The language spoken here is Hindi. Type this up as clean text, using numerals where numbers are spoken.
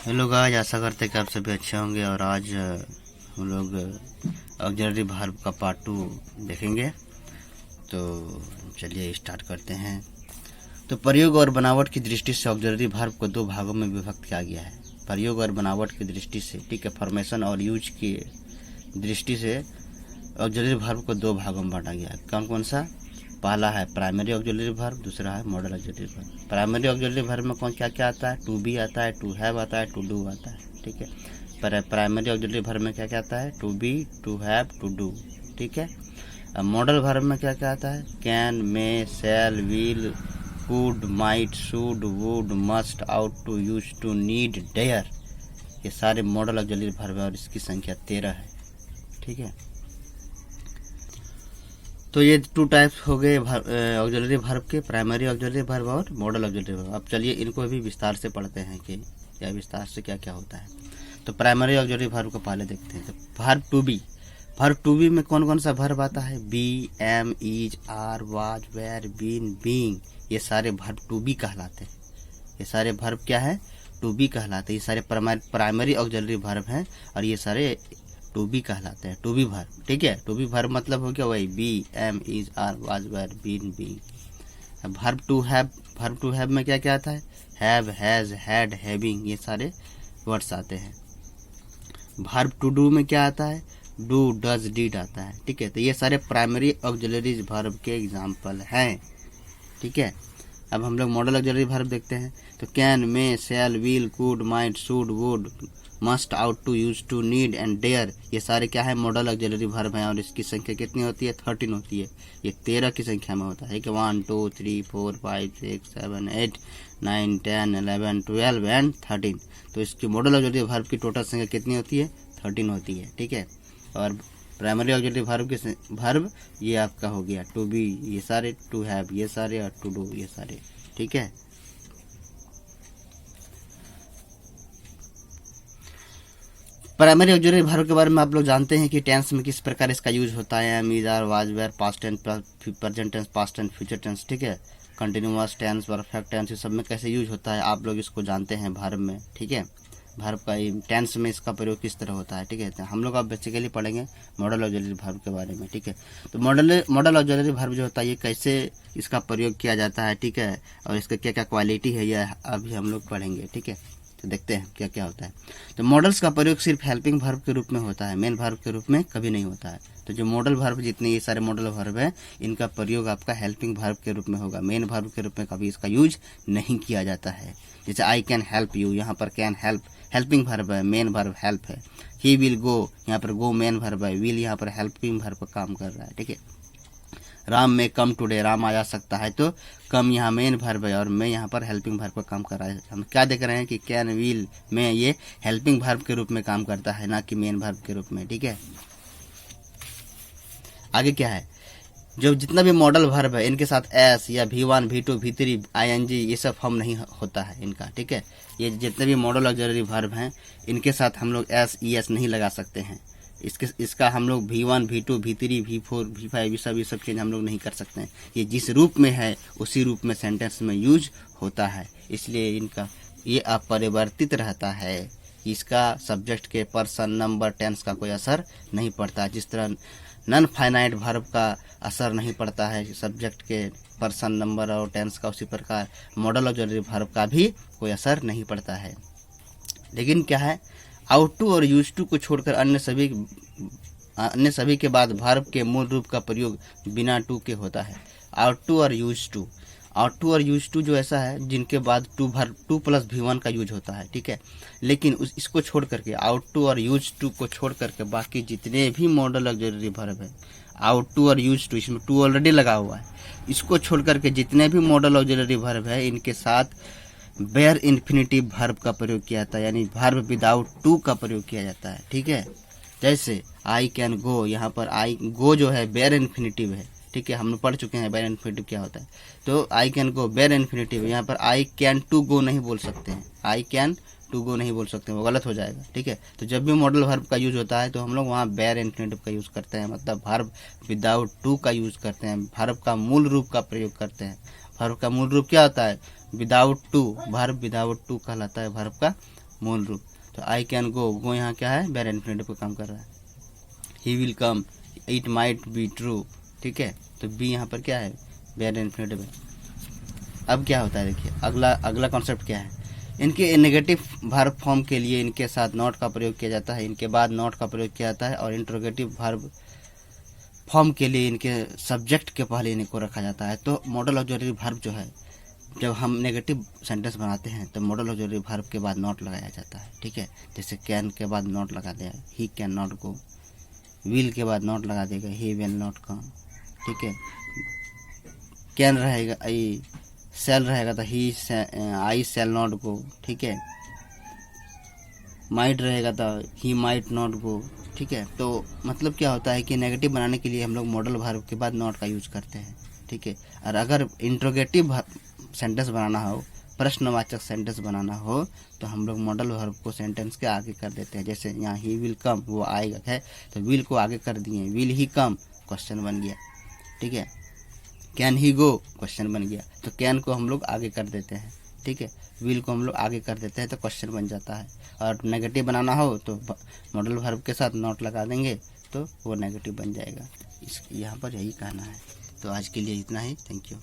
हेलो गाइस, आशा करते हैं कि आप सभी अच्छे होंगे। और आज हम लोग ऑक्सिलरी वर्ब का पार्ट 2 देखेंगे। तो चलिए स्टार्ट करते हैं। तो प्रयोग और बनावट की दृष्टि से ऑक्सिलरी वर्ब को दो भागों में विभक्त किया गया है। प्रयोग और बनावट की दृष्टि से, ठीक है, फॉर्मेशन और यूज की दृष्टि से ऑक्सिलरी वर्ब को दो भागों में बांटा गया है। कौन कौन सा? पहला है प्राइमरी ऑक्सिलरी वर्ब, दूसरा है model auxiliary verb. Primary auxiliary verb में कौन क्या क्या आता है? टू बी आता है, टू हैव आता है, टू डू आता है, ठीक है। पर प्राइमरी ऑक्सिलरी वर्ब में क्या क्या आता है? To be, to have, to do, ठीक है। अब मॉडल वर्ब में क्या क्या आता है? Can, may, shall, will, could, might, should, would, must, ought to, use to, need, dare, ये सारे मॉडल ऑक्सिलरी वर्ब है और इसकी संख्या 13 है, ठीक है। तो ये टू टाइप्स हो गए ऑक्सिलरी वर्ब के, प्राइमरी ऑक्सिलरी वर्ब और मॉडल ऑक्सिलरी वर्ब। अब चलिए इनको भी विस्तार से पढ़ते हैं कि क्या विस्तार से क्या क्या होता है। तो प्राइमरी ऑक्सिलरी वर्ब को पहले देखते हैं। तो verb to be, verb to be में कौन कौन सा वर्ब आता है? Be, am, is, are, was, were, been, being, ये सारे वर्ब टू बी कहलाते हैं। ये सारे वर्ब क्या है? टू बी कहलाते हैं। ये सारे प्राइमरी ऑक्सिलरी वर्ब हैं और ये सारे टू बी कहलाते हैं, टू बी वर्ब, ठीक है। टू बी वर्ब मतलब हो गया वही be, am, is, are, was, were, been, being. Verb to have, verb to have में क्या क्या आता है? हैव, हैज, हैड, हैविंग, ये सारे वर्ड्स आते हैं। वर्ब टू डू में क्या आता है? डू, डज, डिड आता है, ठीक है। तो ये सारे प्राइमरी ऑक्सिलरी वर्ब के एग्जाम्पल हैं, ठीक है। अब हम लोग मॉडल ऑक्सिलरी वर्ब देखते हैं। तो can, may, shall, will, could, might, should, would, must, ought to, use to, need and dare, ये सारे क्या है? मॉडल ऑक्सिलरी वर्ब हैं और इसकी संख्या कितनी होती है? 13 होती है। ये 13 की संख्या में होता है कि 1 2 3 4 5 6 7 8 9 10 11 12 एंड 13। तो इसकी मॉडल ऑक्सिलरी वर्ब की टोटल संख्या कितनी होती है? 13 होती है, ठीक है। और प्राइमरी ऑक्सिलरी वर्ब के वर्ब ये आपका हो गया टू बी, ये सारे, टू हैव ये सारे, और टू डू ये सारे, ठीक है। प्राइमरी ऑक्सिलरी वर्ब के बारे में आप लोग जानते हैं कि टेंस में किस प्रकार इसका यूज होता है। Am, is, are, was, were, past tense, present tense, past tense, future tense, ठीक है। कंटिन्यूअस टेंस, परफेक्ट टेंस, ये सब में कैसे यूज होता है आप लोग इसको जानते हैं वर्ब में, ठीक है। वर्ब का टेंस में इसका प्रयोग किस तरह होता है, ठीक है। तो हम लोग अब बेसिकली पढ़ेंगे मॉडल ऑक्सिलरी वर्ब के बारे में, ठीक है। तो मॉडल ऑक्सिलरी वर्ब जो होता है ये कैसे इसका प्रयोग किया जाता है, ठीक है, और इसका क्या क्या क्वालिटी है ये अभी हम लोग पढ़ेंगे, ठीक है। तो देखते हैं क्या क्या होता है। तो मॉडल्स का प्रयोग सिर्फ हेल्पिंग वर्ब के रूप में होता है, मेन वर्ब के रूप में कभी नहीं होता है। तो जो मॉडल वर्ब, जितने ये सारे मॉडल वर्ब है, इनका प्रयोग आपका हेल्पिंग वर्ब के रूप में होगा, मेन वर्ब के रूप में कभी इसका यूज नहीं किया जाता है। जैसे आई कैन हेल्प यू, यहाँ पर कैन हेल्प हेल्पिंग वर्ब है, मेन वर्ब हेल्प है। ही विल गो, यहाँ पर गो मेन वर्ब है, विल यहाँ पर हेल्पिंग वर्ब का काम कर रहा है, ठीक है। राम में कम टुडे, राम आ जा सकता है, तो कम यहाँ मेन वर्ब है और मैं यहाँ पर हेल्पिंग वर्ब का काम कर रहा है। हम क्या देख रहे हैं कि कैन, विल में ये हेल्पिंग वर्ब के रूप में काम करता है, ना कि मेन वर्ब के रूप में, ठीक है। आगे क्या है? जो जितना भी मॉडल वर्ब है इनके साथ एस या V1, V2, V3, ING ये सब फॉर्म नहीं होता है इनका, ठीक है। ये जितने भी मॉडल ऑक्सिलरी वर्ब हैं इनके साथ हम लोग एस, ES नहीं लगा सकते हैं। इसका हम लोग V1, V2, V3, V4, V5 ये सब चीज़ हम लोग नहीं कर सकते हैं। ये जिस रूप में है उसी रूप में सेंटेंस में यूज होता है, इसलिए इनका ये अपरिवर्तित रहता है। इसका सब्जेक्ट के पर्सन, नंबर, टेंस का कोई असर नहीं पड़ता। जिस तरह नॉन फाइनाइट वर्ब का असर नहीं पड़ता है सब्जेक्ट के पर्सन, नंबर और टेंस का, उसी प्रकार मॉडल ऑक्सिलरी वर्ब का भी कोई असर नहीं पड़ता है। लेकिन क्या है? आउट टू और यूज टू को छोड़कर अन्य सभी के बाद वर्ब के मूल रूप का प्रयोग बिना टू के होता है। आउट टू और यूज टू, आउट टू और यूज टू जो ऐसा है जिनके बाद टू प्लस V1 का यूज होता है, ठीक है। लेकिन इसको छोड़ करके, आउट टू और यूज टू को छोड़ करके बाकी जितने भी मॉडल ऑक्सिलरी वर्ब है, आउट टू और यूज टू, इसमें टू ऑलरेडी लगा हुआ है, इसको छोड़ करके जितने भी मॉडल ऑक्सिलरी वर्ब है इनके साथ बेयर इन्फिनिटिव वर्ब का प्रयोग किया जाता है, यानी वर्ब विदाउट टू का प्रयोग किया जाता है, ठीक है। जैसे आई कैन गो, यहाँ पर आई गो जो है बेयर इन्फिनिटिव है, ठीक है। हम लोग पढ़ चुके हैं बेयर इन्फिनिटिव क्या होता है। तो I can go bare infinitive, यहाँ पर आई कैन टू गो नहीं बोल सकते हैं, आई कैन टू गो नहीं बोल सकते, वो गलत हो जाएगा, ठीक है। तो जब भी मॉडल वर्ब का यूज होता है तो हम लोग वहाँ बेयर इन्फिनिटिव का यूज करते हैं, मतलब वर्ब विदाउट टू का यूज करते हैं, वर्ब का मूल रूप का प्रयोग करते हैं। वर्ब का मूल रूप क्या होता है? Without to, verb without to कहलाता है वर्ब का मूल रूप। तो आई कैन गो, गो यहाँ क्या है, बैर इन्फिनेटिव का काम कर रहा है। He will come, it might be true, ठीक है। तो बी यहाँ पर क्या है, बैर इन्फिनेटिव है। अब क्या होता है देखिए, अगला कॉन्सेप्ट क्या है, इनके नेगेटिव वर्ब फॉर्म के लिए इनके साथ नॉट का प्रयोग किया जाता है, इनके बाद नॉट का प्रयोग किया जाता है, और इंट्रोगेटिव वर्ब फॉर्म के लिए इनके सब्जेक्ट के पहले इनको रखा जाता है। तो मॉडल ऑक्सिलरी वर्ब जो है, जब हम नेगेटिव सेंटेंस बनाते हैं तो मॉडल ऑक्सिलरी वर्ब के बाद नॉट लगाया जाता है, ठीक है। जैसे कैन के बाद नॉट लगा दिया, he can not go. Will के बाद नॉट लगा देगा, ही विल नॉट कम, ठीक है। कैन रहेगा, आई सेल रहेगा तो ही आई सेल नॉट गो, ठीक है। माइट रहेगा तो ही माइट नॉट गो, ठीक है। तो मतलब क्या होता है कि नेगेटिव बनाने के लिए हम लोग मॉडल वर्ब के बाद नॉट का यूज करते हैं, ठीक है। और अगर इंट्रोगेटिव सेंटेंस बनाना हो, प्रश्नवाचक सेंटेंस बनाना हो, तो हम लोग मॉडल वर्ब को सेंटेंस के आगे कर देते हैं। जैसे यहाँ ही विल कम, वो आएगा है तो विल को आगे कर दिए, विल ही कम, क्वेश्चन बन गया, ठीक है। कैन ही गो, क्वेश्चन बन गया, तो कैन को हम लोग आगे कर देते हैं, ठीक है। विल को हम लोग आगे कर देते हैं तो क्वेश्चन बन जाता है। और नेगेटिव बनाना हो तो मॉडल वर्ब के साथ नॉट लगा देंगे तो वो नेगेटिव बन जाएगा। यहाँ पर यही कहना है। तो आज के लिए इतना ही, थैंक यू।